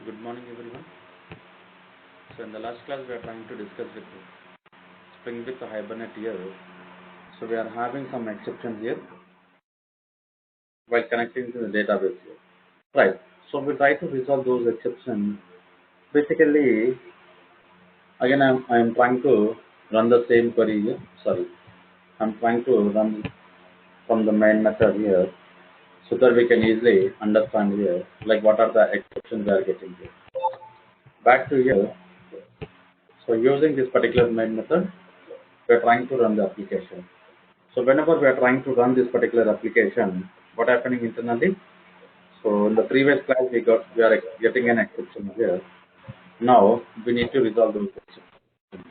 Good morning, everyone. So, in the last class, we are trying to discuss with Spring with Hibernate here. So, we are having some exceptions here while connecting to the database here. Right. So, we try to resolve those exceptions. Basically, again, I'm trying to run the same query here. Sorry, I'm trying to run from the main method here so that we can easily understand here, like what are the exceptions we are getting here. Back to here. So, using this particular main method, we are trying to run the application. So whenever we are trying to run this particular application, what happening internally? So in the previous class we are getting an exception here. Now we need to resolve those exceptions.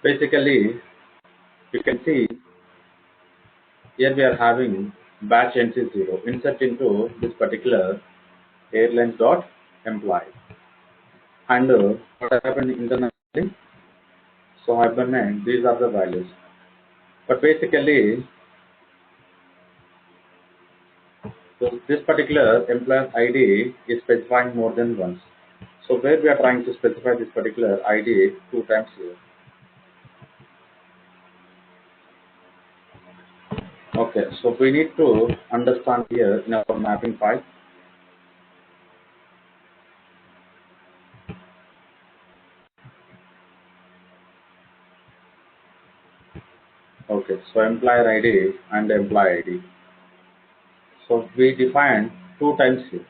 Basically, you can see here we are having batch entry 0 insert into this particular airlines dot employee. And what happened internally? So Hibernate, these are the values. But basically, so this particular employer ID is specifying more than once. So where we are trying to specify this particular ID two times here. Okay, so we need to understand here in our mapping file. Okay, so employer ID and employee ID. So we define two times here.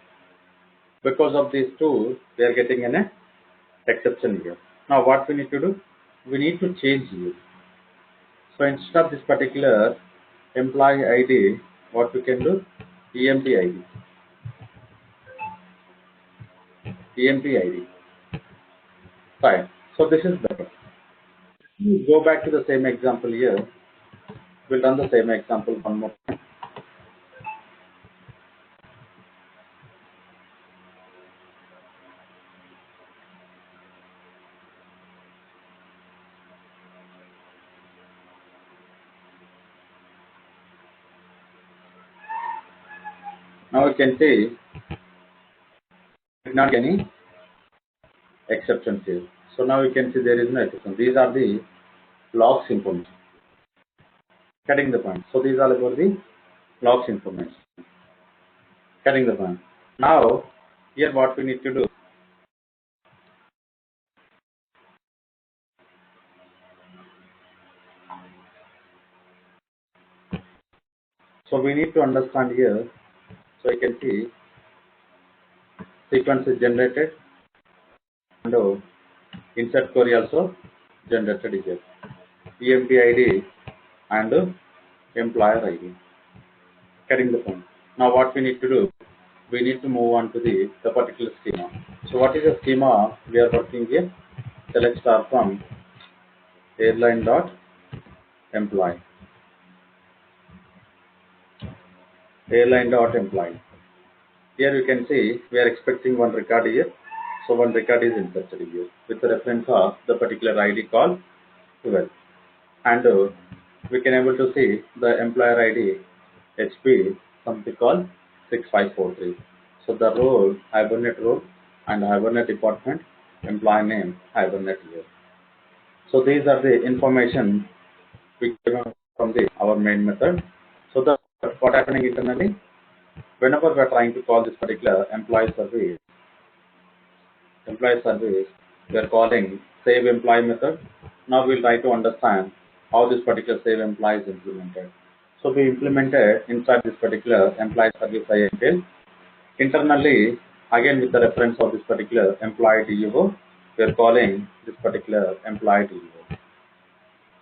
Because of these two, we are getting an exception here. Now what we need to do? We need to change here. So instead of this particular employee ID, what we can do? EMP ID. EMP ID. Fine. So this is better. Go back to the same example here. We'll run the same example one more time. Now you can see not any exceptions here. So now you can see there is no exception. These are the logs information. Getting the point. So these are about the logs information. Getting the point. Now here what we need to do. So we need to understand here. So you can see sequence is generated and insert query also generated here. EMP ID and employer ID. Getting the point. Now what we need to do? We need to move on to the particular schema. So what is the schema we are working here? Select star from airline dot employee. Airline dot employee. Here you can see we are expecting one record here. So one record is inserted here with the reference of the particular ID called 12. And we can able to see the employer ID HP something called 6543. So the role Hibernate role and Hibernate department, employee name Hibernate here. So these are the information we given from our main method. So the what happening internally? Whenever we are trying to call this particular employee service, we are calling save employee method. Now we'll try to understand how this particular save employee is implemented. So we implemented inside this particular employee service INTL. Internally, again with the reference of this particular employee DUO, we are calling this particular employee DUO.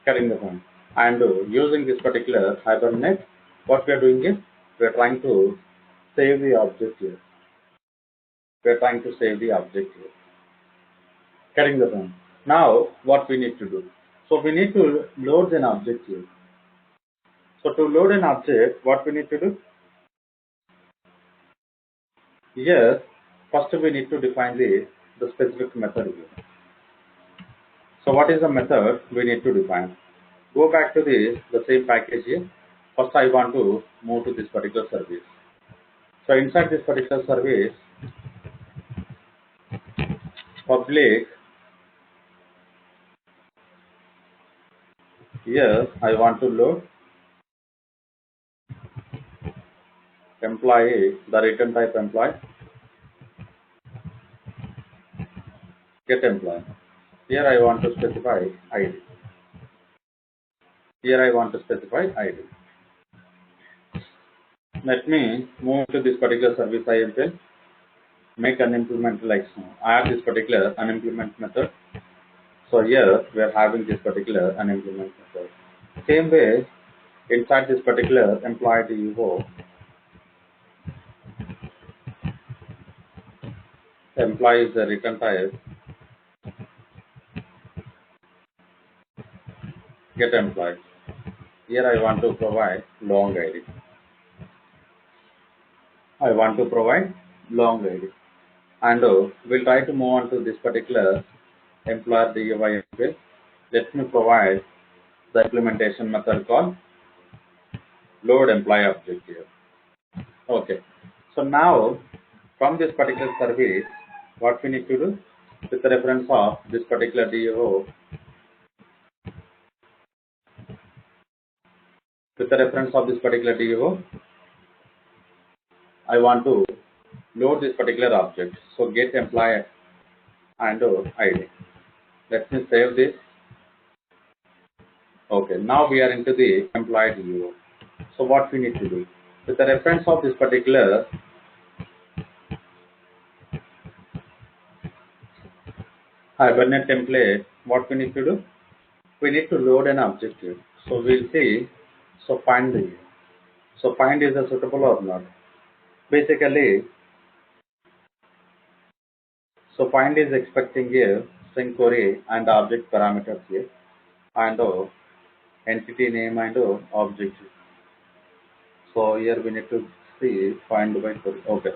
Getting the point. And using this particular Hibernate, what we are doing is we are trying to save the object here. We are trying to save the object here. Getting the point. Now, what we need to do? So we need to load an object here. So to load an object, what we need to do? Here, first we need to define the specific method here. So what is the method we need to define? Go back to the same package here. First I want to move to this particular service. So inside this particular service, public. Here I want to load employee, the return type employee, get employee. Here I want to specify ID. Here I want to specify ID. Let me move to this particular service IMPL, make an implement like so. Add this particular unimplement method. So here we are having this particular unimplement method. Same way, inside this particular employee DUO, employee is the return type, get employee. Here I want to provide long ID. I want to provide long ID. And we'll try to move on to this particular employer DUI. Let me provide the implementation method called load employee object here. Okay. So now from this particular service, what we need to do with the reference of this particular DO, with the reference of this particular DO, I want to load this particular object. So get employee and ID. Let me save this. Okay. Now we are into the employee DO. So what we need to do with the reference of this particular Hibernate template, what we need to do? We need to load an object here. So we'll see. So find the. So find is a suitable or not. Basically, so find is expecting here string query and object parameters here and entity name and object. So here we need to see find by query. Okay.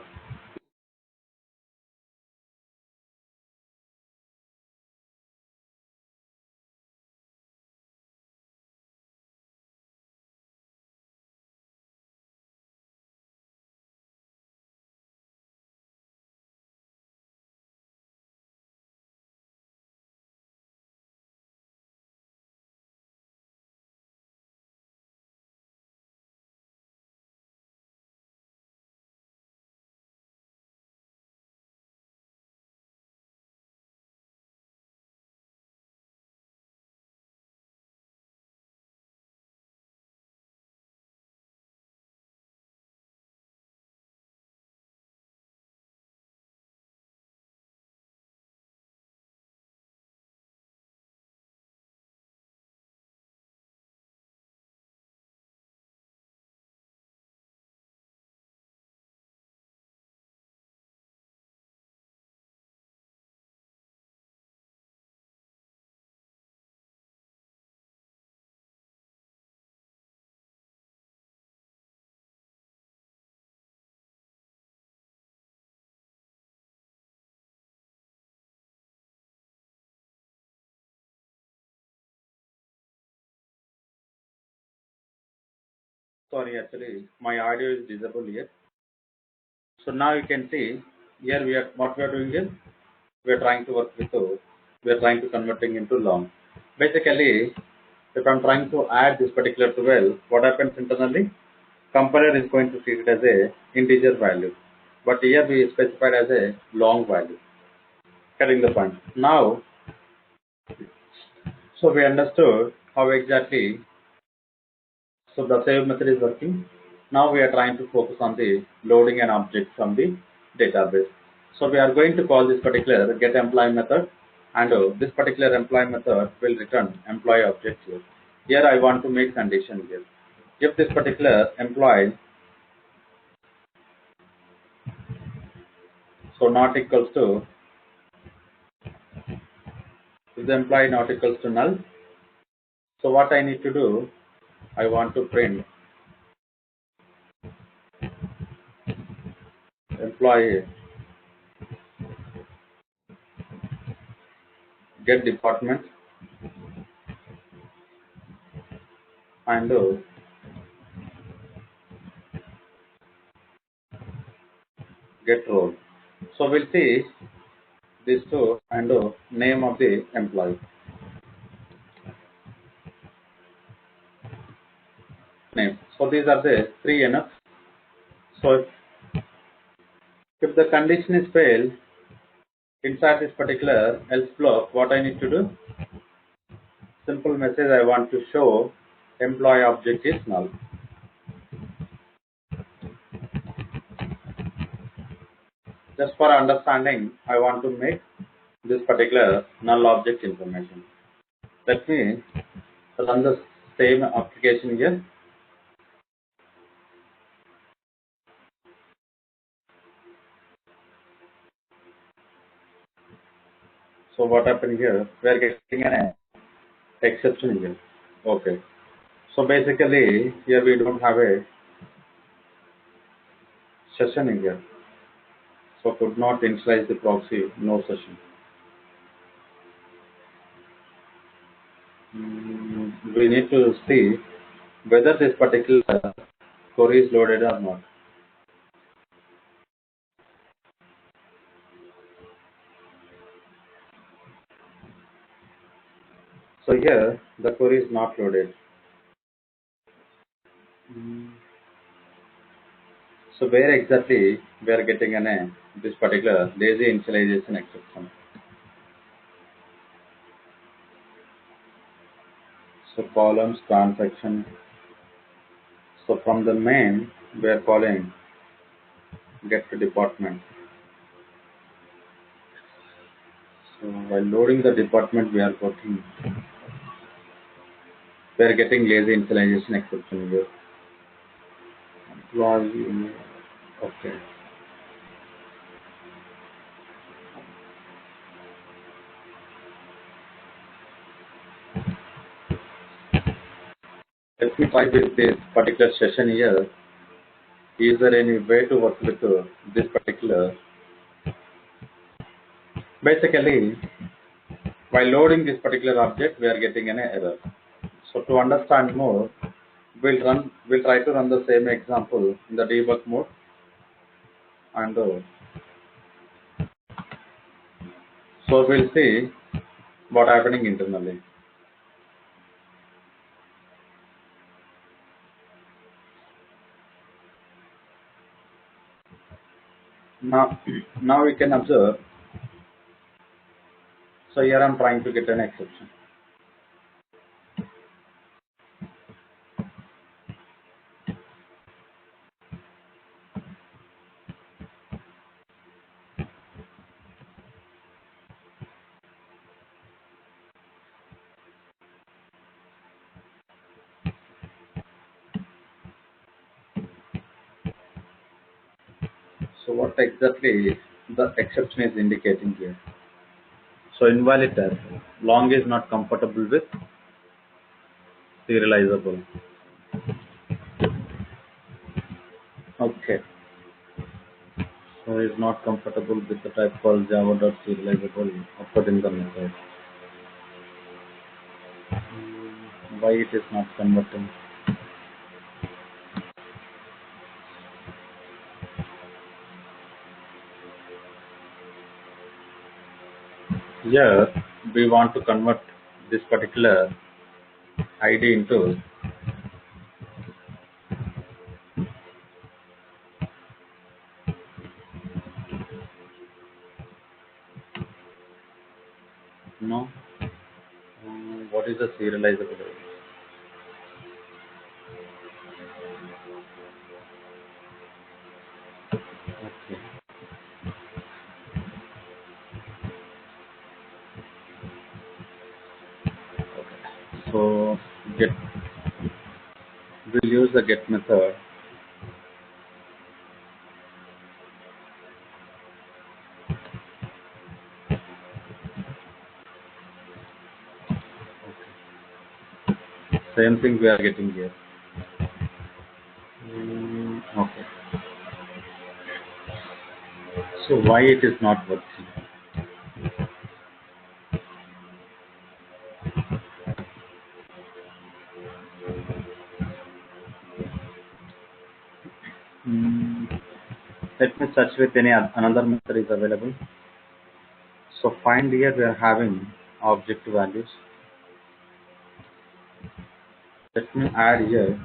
Sorry, actually my audio is disabled here. So now you can see here we are what we are doing is we are trying to work with we are trying to converting into long. Basically, if I'm trying to add this particular 12, what happens internally? Compiler is going to treat it as a integer value. But here we specified as a long value. Getting the point. Now, so we understood how exactly so the save method is working. Now we are trying to focus on the loading an object from the database. So we are going to call this particular get employee method and this particular employee method will return employee object here. Here I want to make condition here. If this particular employee so not equals to if the employee not equals to null, so what I need to do, I want to print employee get department and get role. So we'll see these two and name of the employee name. So these are the three enough. So if the condition is failed inside this particular else block, what I need to do? Simple message I want to show employee object is null. Just for understanding, I want to make this particular null object information. Let me run the same application here. So what happened here? We are getting an exception here. Okay. So basically here we don't have a session in here. So could not initialize the proxy, no session. We need to see whether this particular query is loaded or not. So here the query is not loaded. So where exactly we are getting this particular lazy initialization exception. So columns transaction. So from the main we are calling get to department. So while loading the department we are getting lazy initialization exception here. Employee. Okay. Let me try with this particular session here. Is there any way to work with this particular? Basically, while loading this particular object, we are getting an error. So to understand more, we'll try to run the same example in the debug mode, and so we'll see what happening internally. Now we can observe. So here I'm trying to get an exception. So what exactly the exception is indicating here? So invalid tag. Long is not compatible with serializable. Okay. So it's not compatible with the type called java.serializable offered in the method. Why it is not converting? Here we want to convert this particular ID into no. What is the serializable? Okay. So get we'll use the get method. Same thing we are getting here. Okay. So why it is not working? Let me search with any another method is available. So find here we are having object values. Let me add here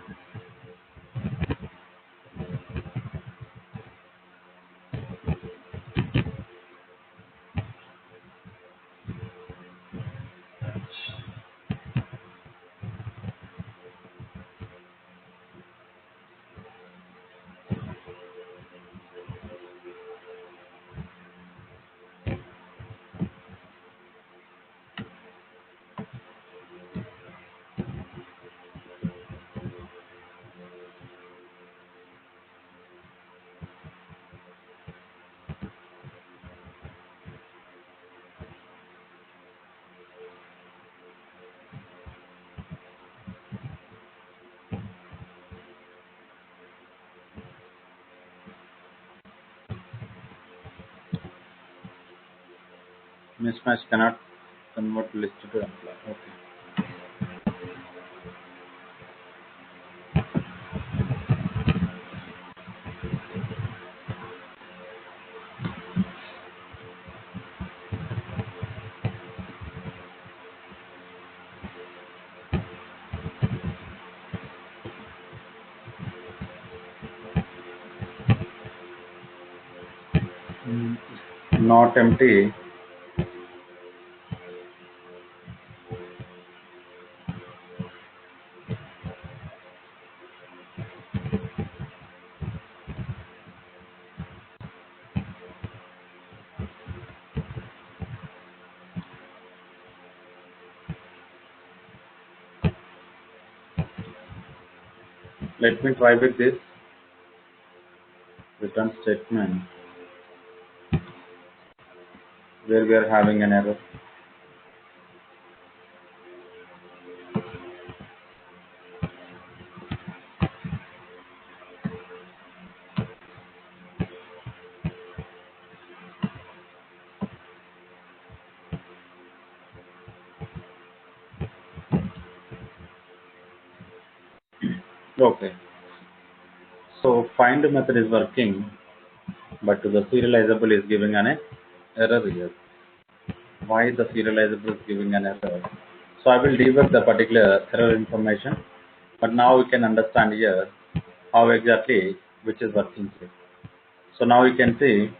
mismatch cannot convert list to employee. Okay. Not empty. Let me try with this return statement where we are having an error. Okay. So find method is working, but the serializable is giving an error here. Why the serializable is giving an error? So I will debug the particular error information, but now we can understand here how exactly which is working here. So now you can see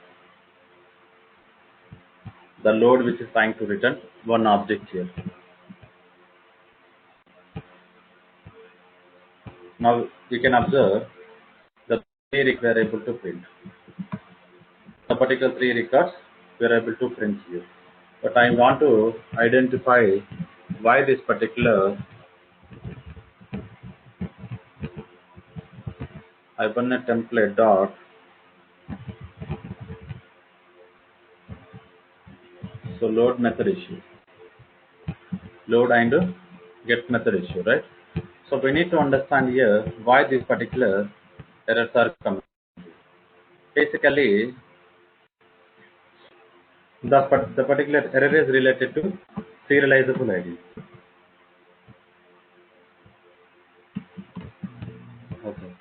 the load which is trying to return one object here. Now you can observe the three we are able to print. The particular three records we are able to print here. But I want to identify why this particular Hibernate template dot so load method issue. Load and get method issue, right? So we need to understand here why these particular errors are coming. Basically, the particular error is related to serializable ID. Okay.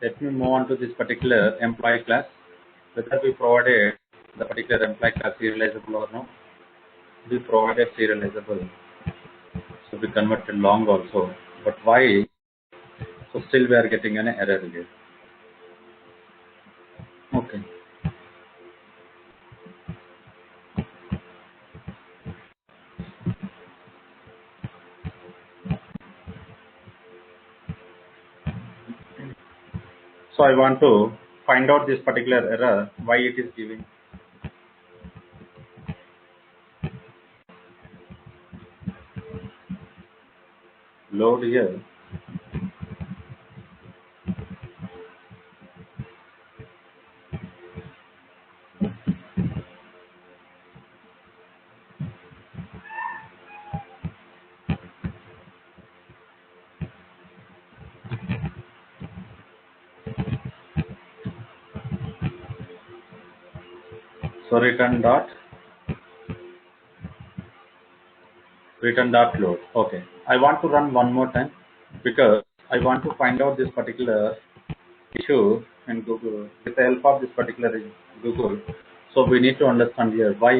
Let me move on to this particular employee class. Whether we provided the particular employee class serializable or not, we provided serializable. So we converted long also. But why? So still we are getting an error here. Okay. So I want to find out this particular error, why it is giving. Load here. So return dot load. Okay. I want to run one more time because I want to find out this particular issue in Google with the help of this particular Google. So we need to understand here why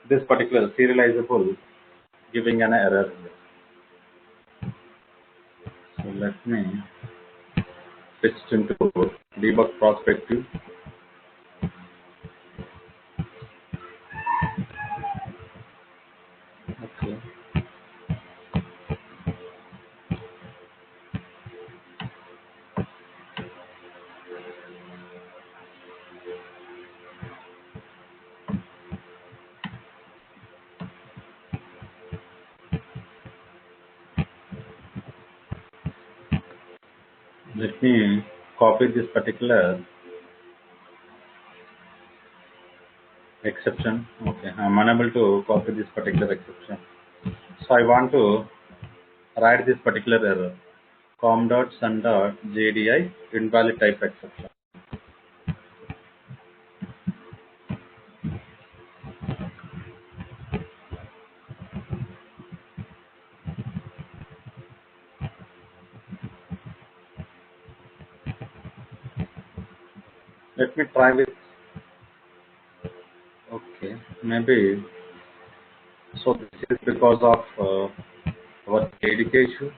this particular serializable giving an error. So let me switch into debug perspective. Okay. Let me copy this particular exception. Okay, I'm unable to copy this particular exception. So I want to write this particular error. com.sun.jdi invalid type exception. Let me try with, okay, maybe, so this is because of our JDK issue.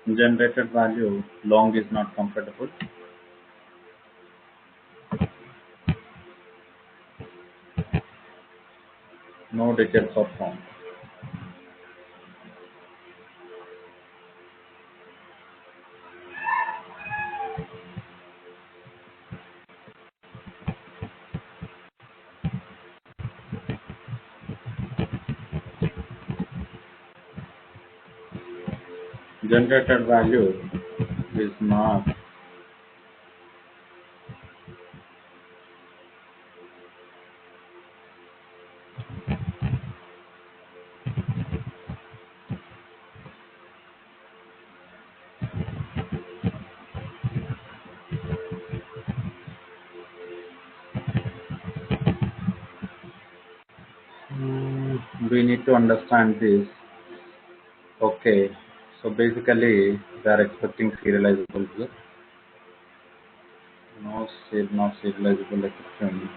Generated value long is not compatible. No details are found. Generated value is not. We need to understand this. Okay, so basically they are expecting serializable here. No serializable exception.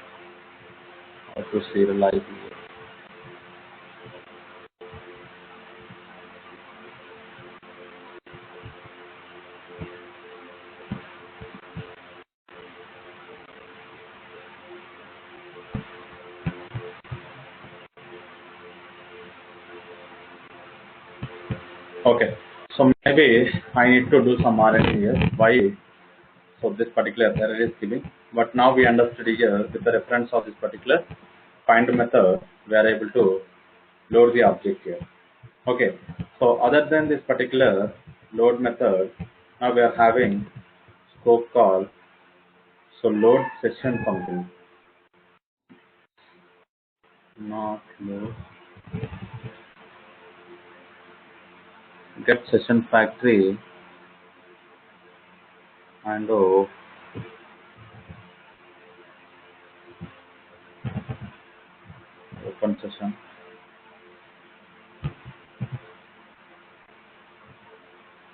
How to serialize here. Okay, so maybe I need to do some RN here. Why? So this particular error is giving. But now we understood here with the reference of this particular find method, we are able to load the object here. Okay, so other than this particular load method, now we are having scope call. So load session function, not load, get session factory and open session.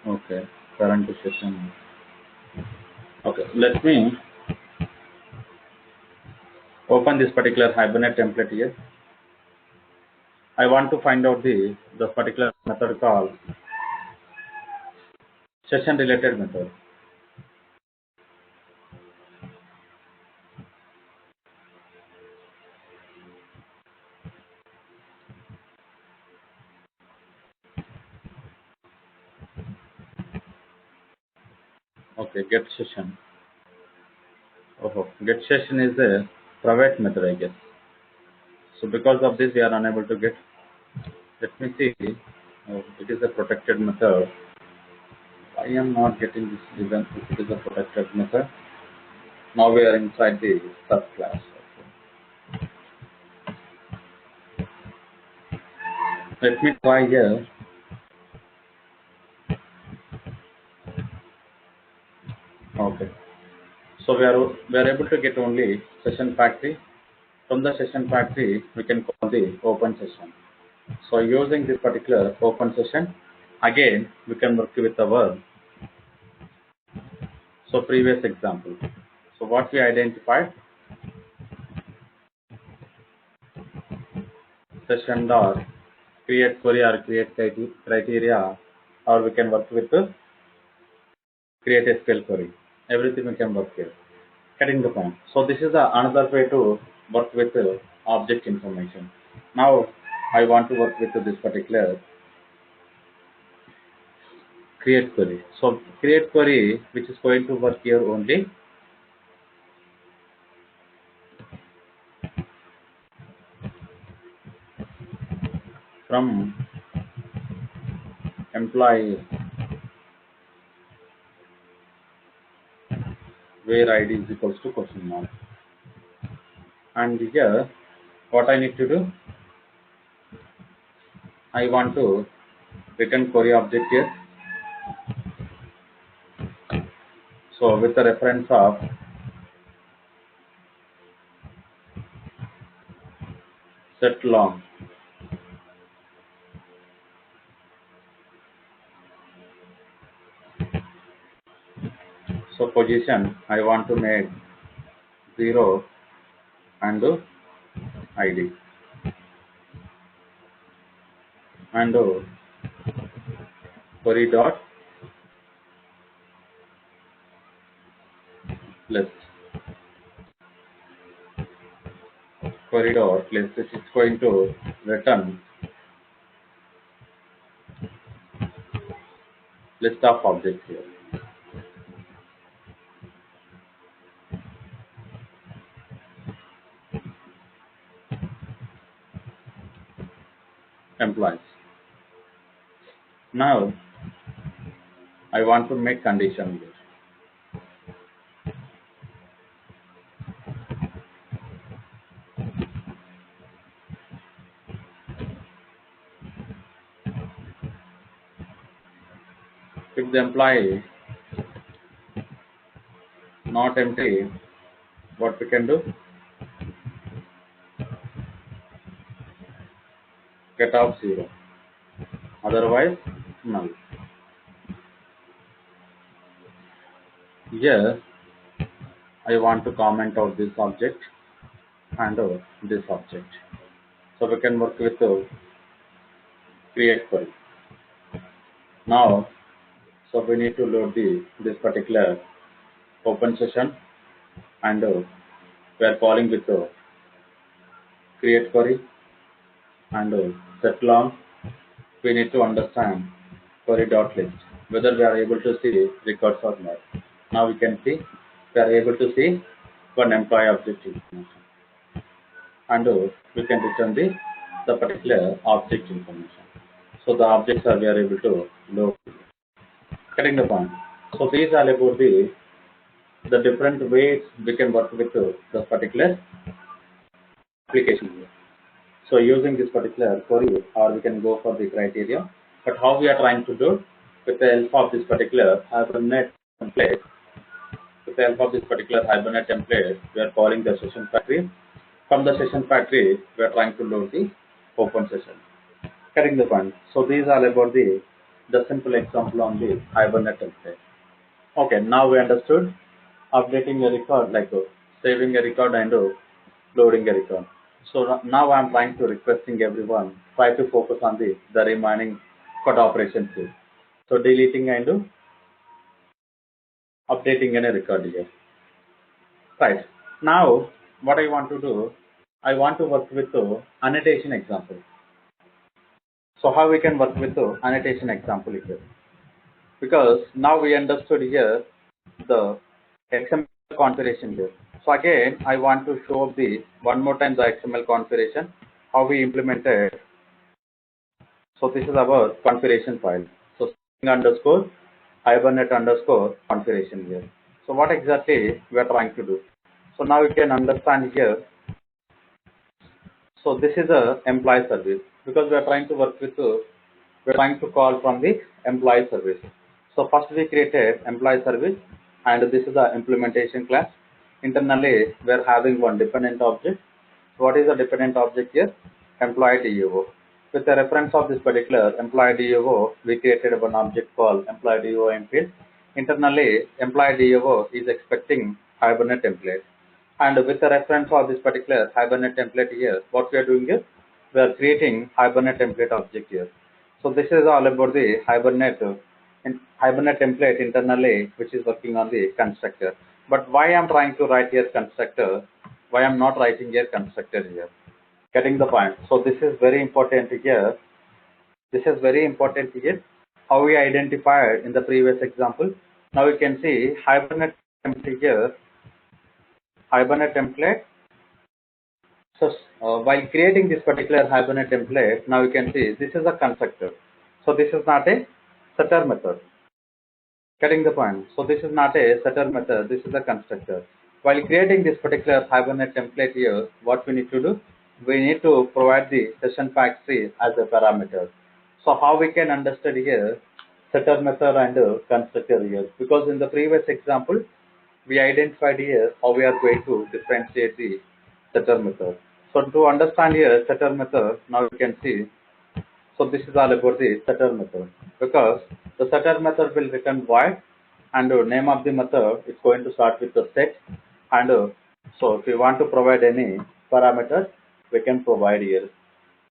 Okay, current session. Okay, let me open this particular Hibernate template here. I want to find out the particular method called session related method. Okay, get session. Oh, get session is a private method, I guess. So because of this, we are unable to get. Let me see. Oh, it is a protected method. I am not getting this event if it is a protected method. Now we are inside the subclass. Okay. Let me try here. Okay. So we are able to get only session factory From the session factory, we can call the open session. So using this particular open session, again we can work with our previous example. So what we identified, session dot create query or create criteria, or we can work with the create SQL query. Everything we can work here. Getting the point. So this is another way to work with object information. Now I want to work with this particular create query. So create query, which is going to work here only from employee where ID is equals to question mark. And here what I need to do, I want to return query object here. So with the reference of set long. So position I want to make 0 and ID and query dot list. Query dot list is going to return list of objects here. Employees. Now I want to make condition here. If the employee not empty, what we can do? Get off 0. Otherwise null. Here I want to comment out this object and this object. So we can work with create query. Now, so we need to load this particular open session and we are calling with create query and set long. We need to understand query dot list, whether we are able to see records or not. Now we can see we are able to see one employee object information and we can return the particular object information. So the objects are we are able to load. Getting the point. So these are about the different ways we can work with the particular application. So using this particular query, or we can go for the criteria. But how we are trying to do with the help of this particular Hibernate template. With the help of this particular Hibernate template, we are calling the session factory. From the session factory, we are trying to load the open session. Getting the point. So these are about the simple example on the Hibernate template. Okay, now we understood updating a record, like saving a record and loading a record. So now I am trying to requesting everyone try to focus on the remaining code operations here. So deleting and updating in a record here. Right. Now what I want to do, I want to work with annotation example. So how we can work with annotation example here? Because now we understood here the XML configuration here. So again, I want to show the one more time the XML configuration, how we implemented. So this is our configuration file. So string underscore Hibernate underscore configuration here. So what exactly we are trying to do? So now you can understand here. So this is a employee service, because we are trying to work with we are trying to call from the employee service. So first we created employee service, and this is the implementation class. Internally we are having one dependent object. what is the dependent object here? Employee DUO. With the reference of this particular employee DUO, we created one object called employee DUO infield. Internally, employee DUO is expecting Hibernate template. And with the reference of this particular Hibernate template here, what we are doing is we are creating Hibernate template object here. So this is all about the Hibernate template internally, which is working on the constructor. But why I'm trying to write here constructor? Why I'm not writing here constructor here? Getting the point. So this is very important here. This is very important here. How we identified in the previous example. Now you can see Hibernate template here. Hibernate template. So while creating this particular Hibernate template, now you can see this is a constructor. So this is not a setter method. Getting the point. So this is not a setter method. This is a constructor. While creating this particular Hibernate template here, what we need to do? We need to provide the session factory as a parameter. So how we can understand here setter method and constructor here? Because in the previous example, we identified here how we are going to differentiate the setter method. So to understand here setter method, now you can see. So this is all about the setter method, because the setter method will return void, and name of the method is going to start with the set. And so if you want to provide any parameters, we can provide here.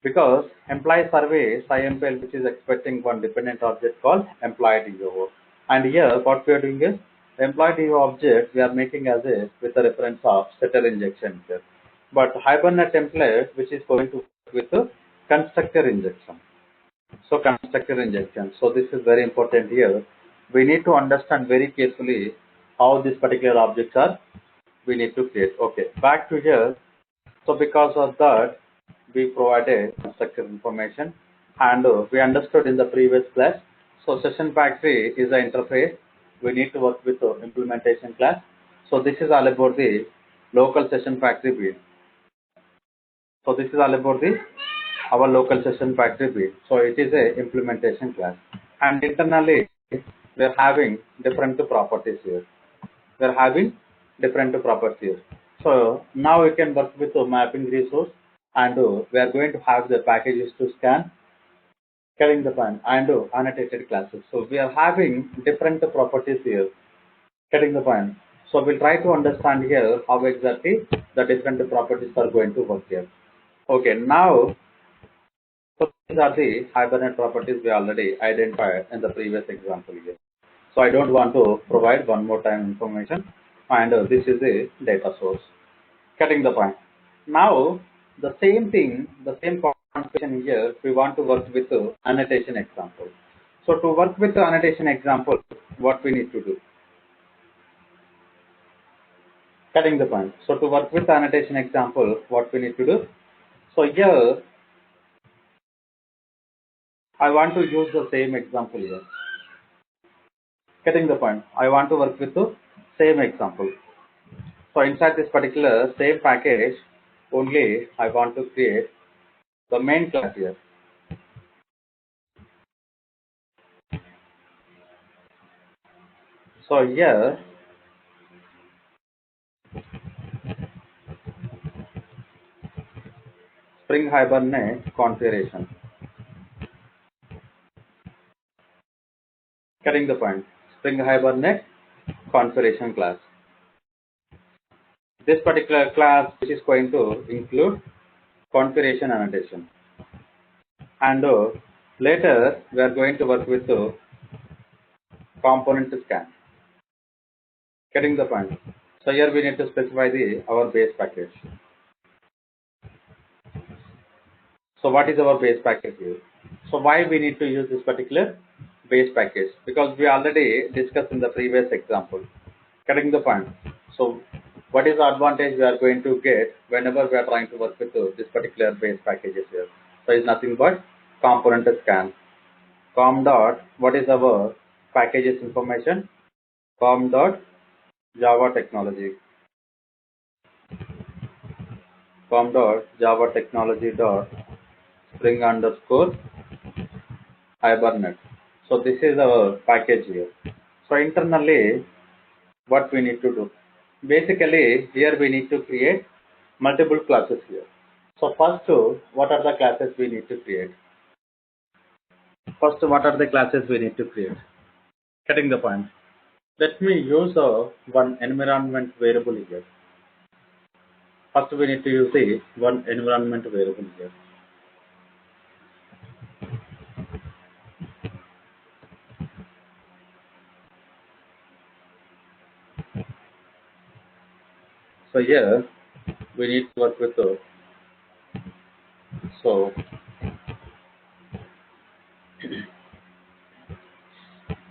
Because employee survey SciMPL, which is expecting one dependent object called employee DO. And here what we are doing is employee DO object we are making as a with the reference of setter injection here. But Hibernate template, which is going to with the constructor injection. So constructor injection. So this is very important here. We need to understand very carefully how these particular objects are we need to create. Okay, back to here. So because of that, we provided constructor information, and we understood in the previous class. So session factory is the interface. We need to work with the implementation class. So this is all about the local session factory build. So this is all about the our local session factory build. So it is a implementation class, and internally we are having different properties here. We are having different properties here. So now we can work with the mapping resource, and we are going to have the packages to scan, carrying the file, and annotated classes. So we are having different properties here, getting the point. So we'll try to understand here how exactly the different properties are going to work here. Okay, now so these are the Hibernate properties we already identified in the previous example here. So I don't want to provide one more time information, and this is a data source. Getting the point. Now the same thing, the same configuration here, we want to work with annotation example. So to work with the annotation example, what we need to do? Getting the point. So to work with the annotation example, what we need to do? So here I want to use the same example here. Getting the point. I want to work with the same example. So inside this particular same package, only I want to create the main class here. So here Spring Hibernate configuration. Getting the point. Spring Hibernate configuration class. This particular class which is going to include configuration annotation, and later we are going to work with component scan. Getting the point. So here we need to specify our base package. So what is our base package here? So why we need to use this particular base package? Because we already discussed in the previous example. Getting the point. So what is the advantage we are going to get whenever we are trying to work with this particular base packages here? So it's nothing but component scan. Com dot, what is our packages information? Com dot Java technology. Com dot Java technology dot Spring underscore Hibernate. So this is our package here. So internally, what we need to do? Basically, here we need to create multiple classes here. So first, what are the classes we need to create? First, what are the classes we need to create? Getting the point. Let me use one environment variable here. First, we need to use the one environment variable here. So here we need to work with so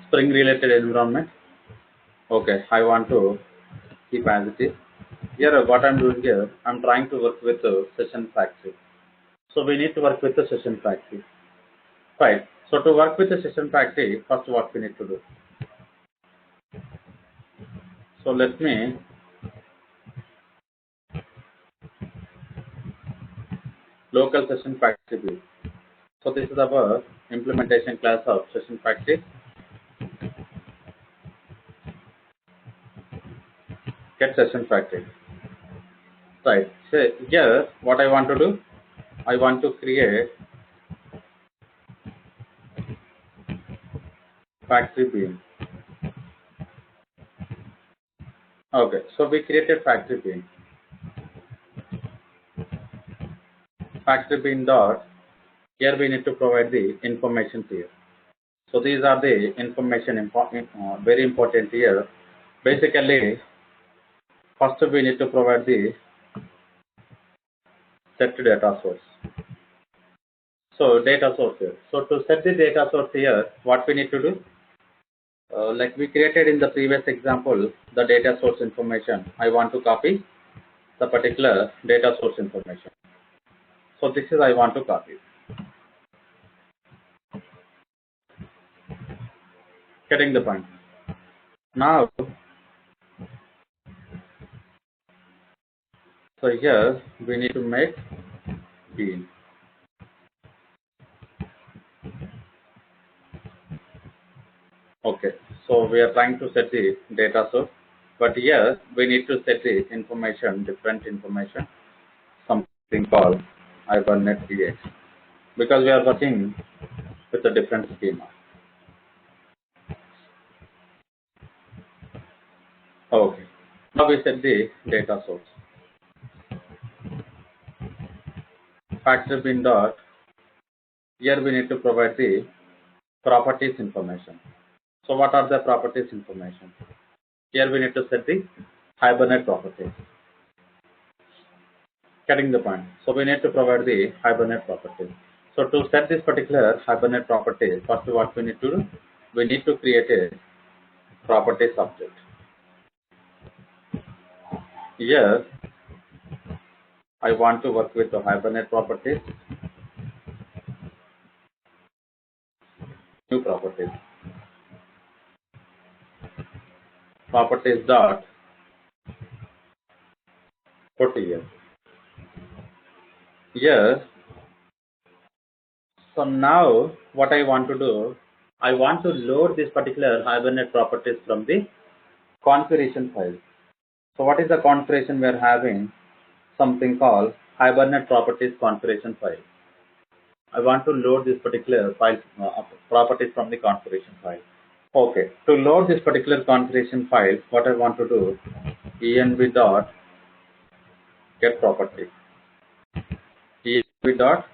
Spring related environment. Okay, I want to keep as it is. Here, what I'm doing here, I'm trying to work with session factory. So we need to work with the session factory. Right. So to work with the session factory, first what we need to do. So let me local session factory build. So this is our implementation class of session factory. Get session factory. Right. So here, what I want to do, I want to create factory bean. Okay. So we created factory bean. Factory bean dot. Here we need to provide the information here. So these are the information very important here. Basically, first we need to provide the set data source. So data source here. So to set the data source here, what we need to do? Like we created in the previous example, the data source information. I want to copy the particular data source information. So this is I want to copy. Getting the point. Now, so here we need to make bean. Okay, so we are trying to set the data source, but here we need to set the information, different information, something called Hibernate DX, because we are working with a different schema. Okay, now we set the data source. Factor bin dot. Here we need to provide the properties information. So what are the properties information? Here we need to set the Hibernate properties. Getting the point. So we need to provide the Hibernate properties. So to set this particular Hibernate properties, first what we need to do, we need to create a properties object. Here I want to work with the Hibernate properties, new properties. Properties dot put here. Here, so now what I want to do, I want to load this particular Hibernate properties from the configuration file. So what is the configuration we are having? Something called Hibernate properties configuration file. I want to load this particular file properties from the configuration file. Okay, to load this particular configuration file, what I want to do, env dot get property. env dot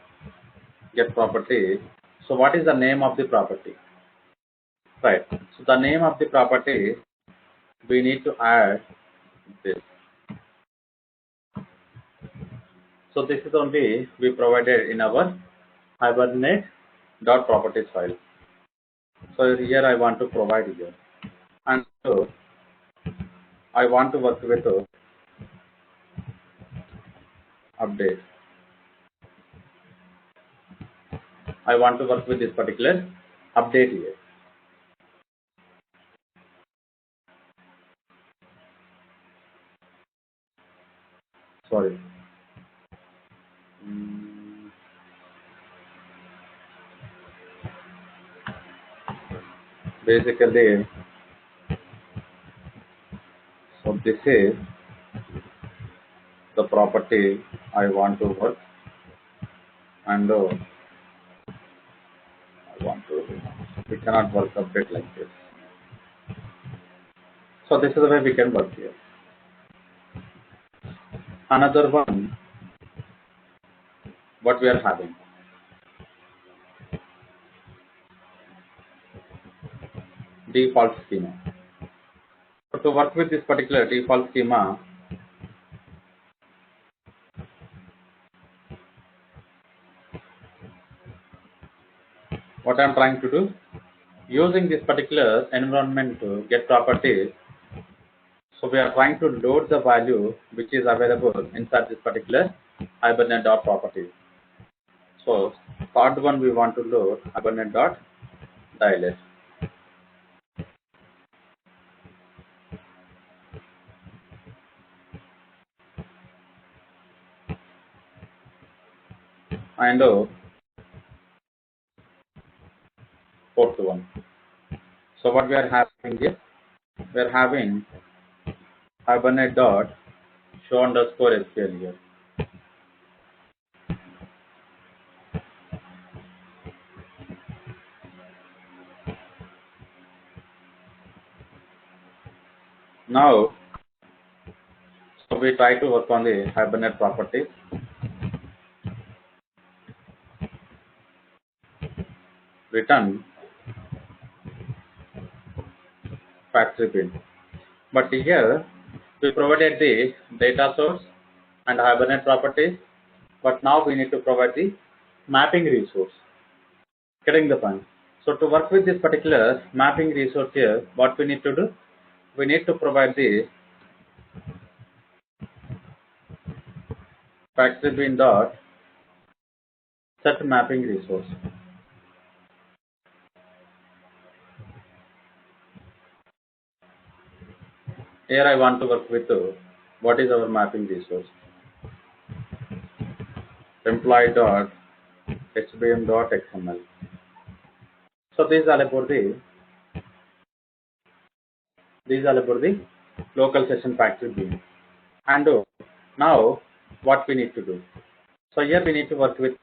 get property. So what is the name of the property? Right. So the name of the property, we need to add this. So this is only we provided in our Hibernate dot properties file. So here I want to provide here, and so I want to work with update. I want to work with this particular update here. Sorry. Basically, so this is the property I want to work. and I want to, we cannot work update like this. So this is the way we can work here. Another one, what we are having. Default schema. So to work with this particular default schema, what I am trying to do, using this particular environment to get properties, so we are trying to load the value which is available inside this particular Hibernate.property. So part one we want to load Hibernate.dialect. And port one. So what we are having here, we are having Hibernate.show_SQL here. Now, so we try to work on the Hibernate properties. Return factory bin. But here we provided the data source and Hibernate properties, but now we need to provide the mapping resource. Getting the point? So to work with this particular mapping resource here, what we need to do? We need to provide the factory bin dot set mapping resource. Here I want to work with what is our mapping resource. Employee dot hbm dot xml. So these are about the local session factory bin. And now what we need to do? So here we need to work with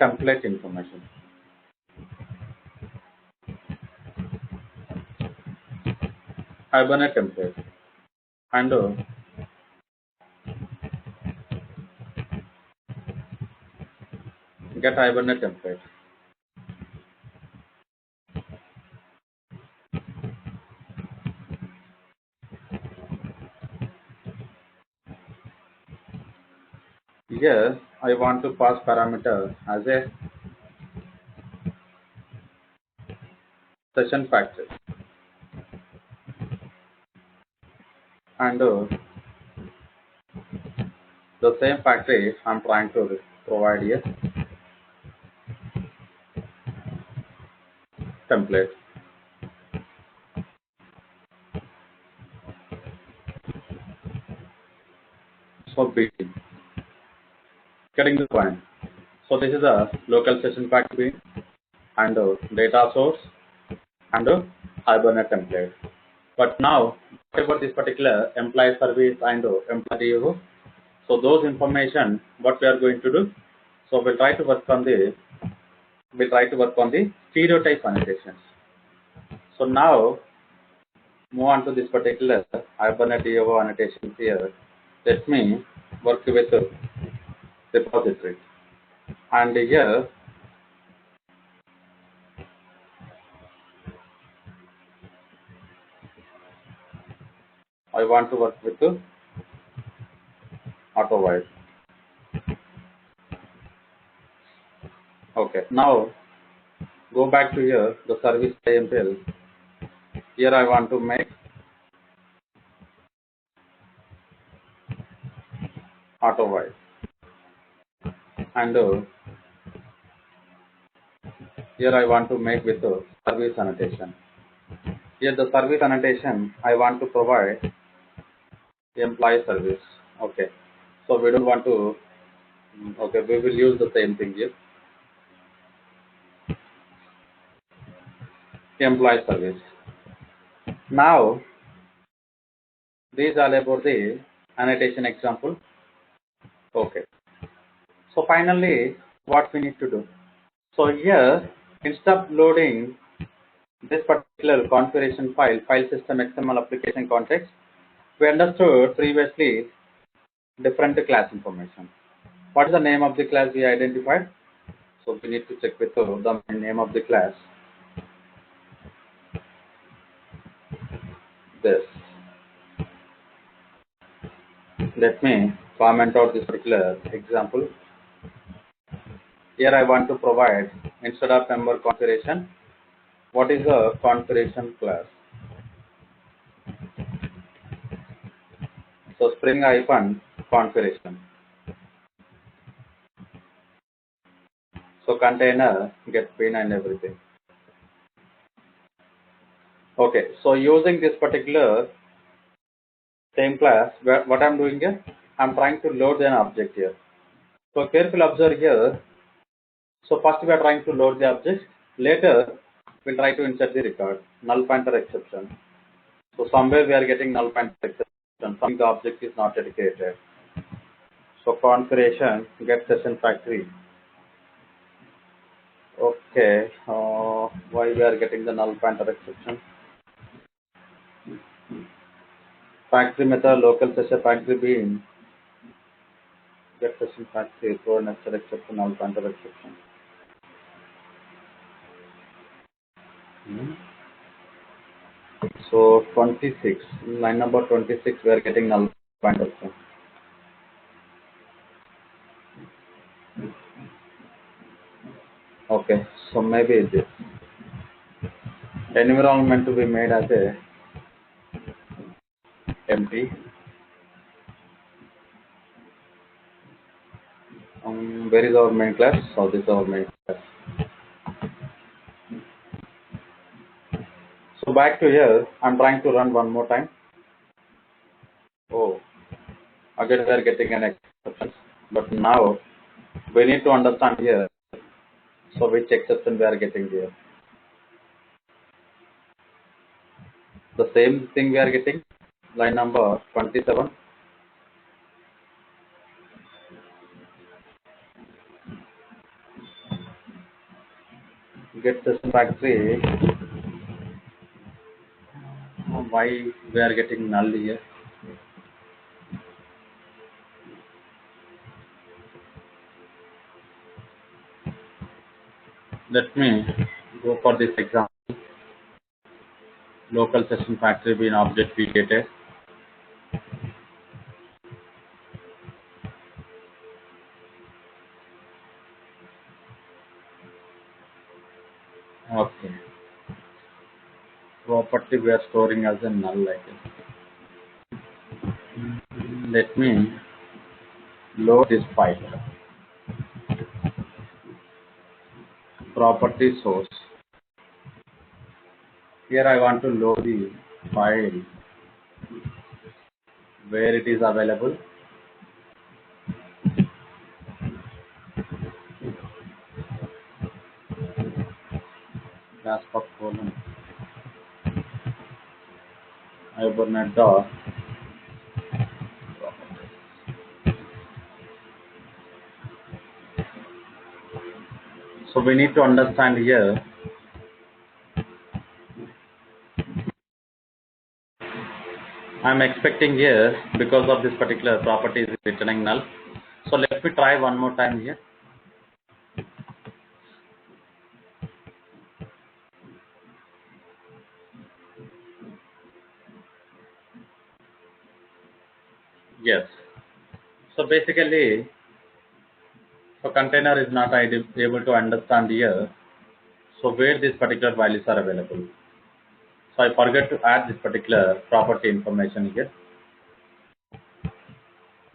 template information. Hibernate template and get Hibernate template. Here I want to pass parameter as a session factory and the same factory I'm trying to provide here template. So BT. Getting the point. So this is a local session factory and data source and Hibernate template. But now, what about this particular employee service and employee DO? So those information, what we are going to do? So we'll try to work on the stereotype annotations. So now, move on to this particular Hibernate DO annotations here. Let me work with the repository. And here, I want to work with the AutoWise. Okay, now go back to here, the service IMPL. Here I want to make AutoWise. And here I want to make with the service annotation. Here the service annotation, I want to provide employee service. Okay, so we don't want to, okay, we will use the same thing here. Employee service. Now, these are about the annotation example. Okay, So finally, what we need to do? So here, instead of loading this particular configuration file, file system XML application context, we understood previously different class information. What is the name of the class we identified? So we need to check with the name of the class. This. Let me comment out this particular example. Here I want to provide, instead of member configuration, what is the configuration class? So Spring hyphen configuration. So container, get pin and everything. Okay, so using this particular same class, what I'm doing here, I'm trying to load an object here. So carefully observe here. So first we are trying to load the object. Later we'll try to insert the record, null pointer exception. So somewhere we are getting null pointer exception. Something the object is not dedicated. So configuration get session factory. Okay, why we are getting the null pointer exception? Factory method local session factory being get session factory for nested exception null pointer exception. So 26, line number 26, we are getting null pointer exception. Okay, so maybe this environment to be made as a empty. Where is our main class? So this is our main class. So back to here, I'm trying to run one more time. Oh, again we are getting an exception. But now we need to understand here. So which exception we are getting here? The same thing we are getting, line number 27. Get session factory. Why we are getting null here? Let me go for this example. Local session factory being object we created. Okay. Property we are storing as a null like this. Let me load this file. Property source. Here I want to load the file where it is available. Class of colon Hibernate dot. So we need to understand here. I'm expecting here because of this particular property is returning null. So let me try one more time here. Yes. So basically, so container is not able to understand here. So where these particular values are available. So I forget to add this particular property information here.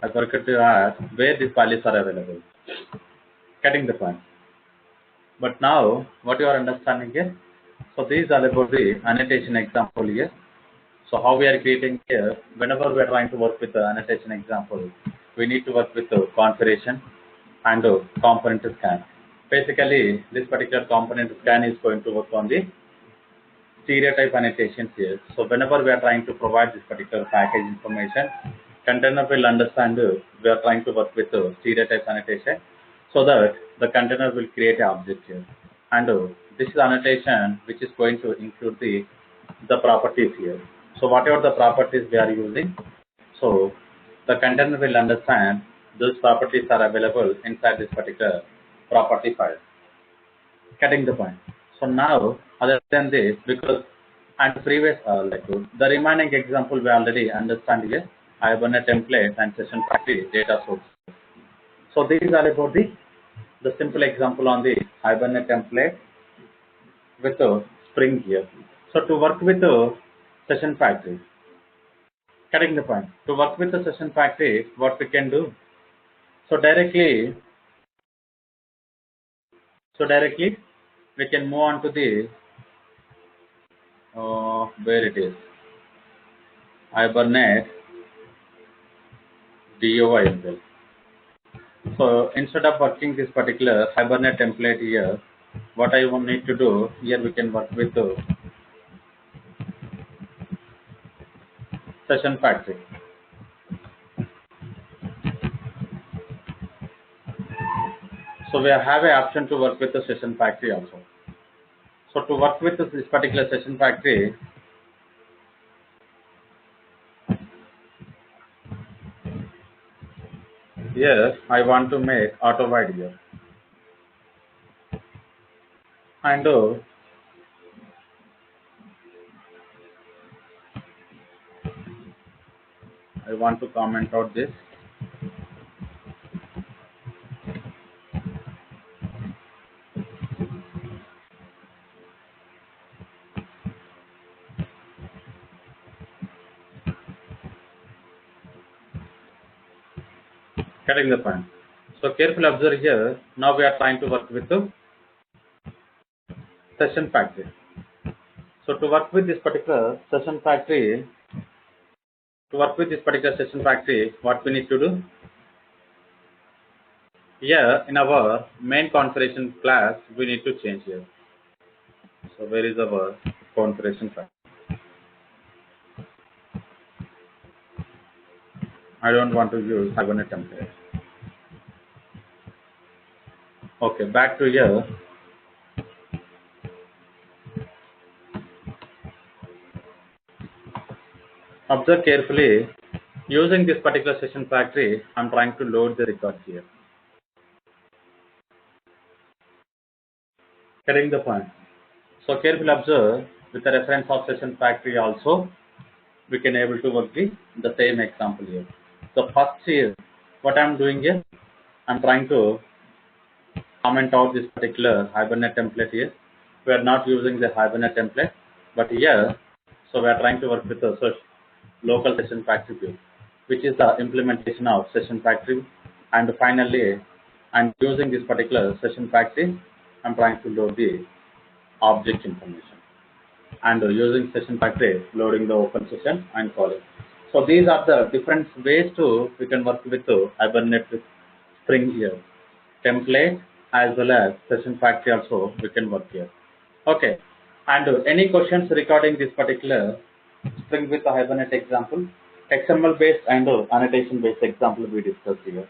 I forgot to add where these values are available. Getting the point. But now, what you are understanding here? So these are about the annotation example here. So how we are creating here, whenever we are trying to work with the annotation example, we need to work with the configuration and the component scan. Basically, this particular component scan is going to work on the stereotype annotations here. So whenever we are trying to provide this particular package information, container will understand we are trying to work with stereotype annotation. so that the container will create an object here. And this is annotation which is going to include the properties here. So whatever the properties we are using, so the container will understand those properties are available inside this particular property file. Getting the point. So now, other than this, because and previous the remaining example we already understand here, Hibernate template and session factory data source. So these are about the simple example on the Hibernate template with the Spring here. So to work with the session factory, getting the point. To work with the session factory, what we can do? So directly we can move on to the where it is Hibernate DOI as well. So instead of working this particular Hibernate template here, what I will need to do here, we can work with the session factory. So we have an option to work with the session factory also. So to work with this particular session factory, here I want to make auto void here, and I want to comment out this. Getting the point. So carefully observe here. Now we are trying to work with the session factory. So to work with this particular session factory, what we need to do? Here in our main configuration class, we need to change here. So where is our configuration class? I don't want to use Hibernate template. Okay, back to here. Observe carefully. Using this particular session factory, I'm trying to load the record here. Getting the point. So carefully observe, with the reference of session factory also, we can able to work the same example here. So first here, what I'm doing here, I'm trying to comment out this particular Hibernate template here. We are not using the Hibernate template, but here, so we are trying to work with the local session factory view, which is the implementation of session factory. And finally, I'm using this particular session factory, I'm trying to load the object information. And using session factory, loading the open session and calling. So these are the different ways we can work with Hibernate with Spring here. Template as well as session factory also we can work here. Okay. And any questions regarding this particular Spring with the Hibernate example? XML based and annotation based example we discussed here.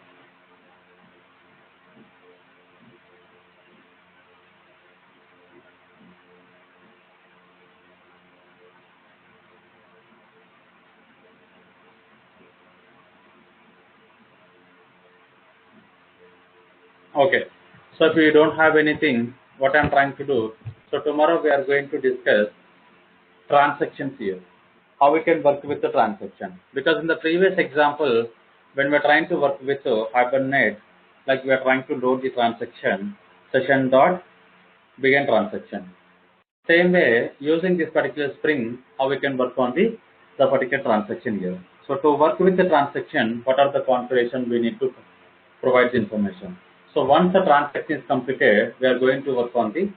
Okay. So if you don't have anything, what I'm trying to do, so tomorrow we are going to discuss transactions here. How we can work with the transaction. Because in the previous example, when we're trying to work with Hibernate, like we are trying to load the transaction, session dot begin transaction. Same way, using this particular Spring, how we can work on the particular transaction here. So to work with the transaction, what are the configuration we need to provide the information. So once the transaction is completed, we are going to work on the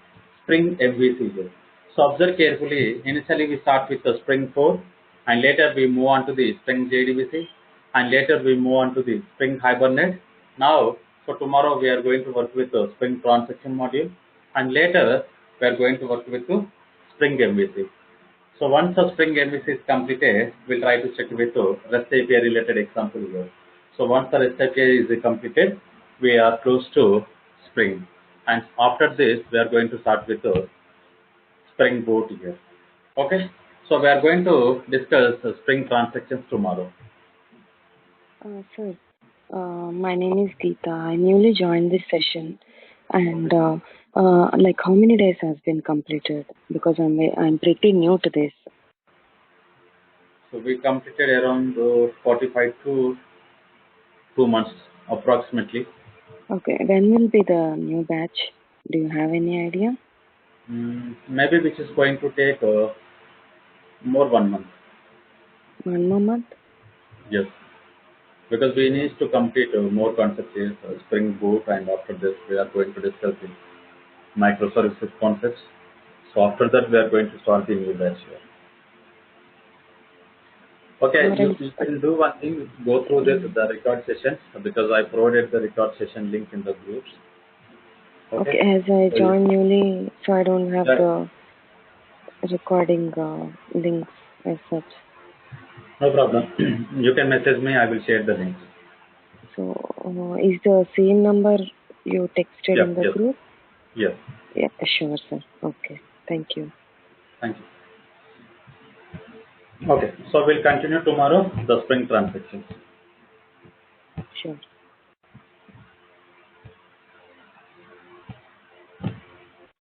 Spring MVC here. So observe carefully, initially we start with the Spring 4 and later we move on to the Spring JDBC and later we move on to the Spring Hibernate. Now, so tomorrow we are going to work with the Spring transaction module and later we are going to work with the Spring MVC. So once the Spring MVC is completed, we'll try to check with the REST API related example here. So once the REST API is completed, we are close to Spring. And after this, we are going to start with Spring Boot here. Okay, so we are going to discuss Spring transactions tomorrow. Sir, my name is Geeta. I newly joined this session, and like how many days has been completed? Because I'm pretty new to this. So we completed around 45 to 2 months approximately. Okay, when will be the new batch? Do you have any idea? Maybe which is going to take more 1 month. 1 more month? Yes, because we need to complete more concepts here, Spring Boot, and after this we are going to discuss the microservices concepts. So after that we are going to start the new batch here. Okay, Or you else, can do one thing, go through this the record sessions because I provided the record session link in the groups. Okay, okay, as I so joined newly, so I don't have yeah, the recording links as such. no problem. You can message me. I will share the links. So, is the same number you texted Yeah, in the yes, group? yes. Yeah, sure, sir. Okay, thank you. Thank you. Okay, so we'll continue tomorrow the Spring transactions. Sure.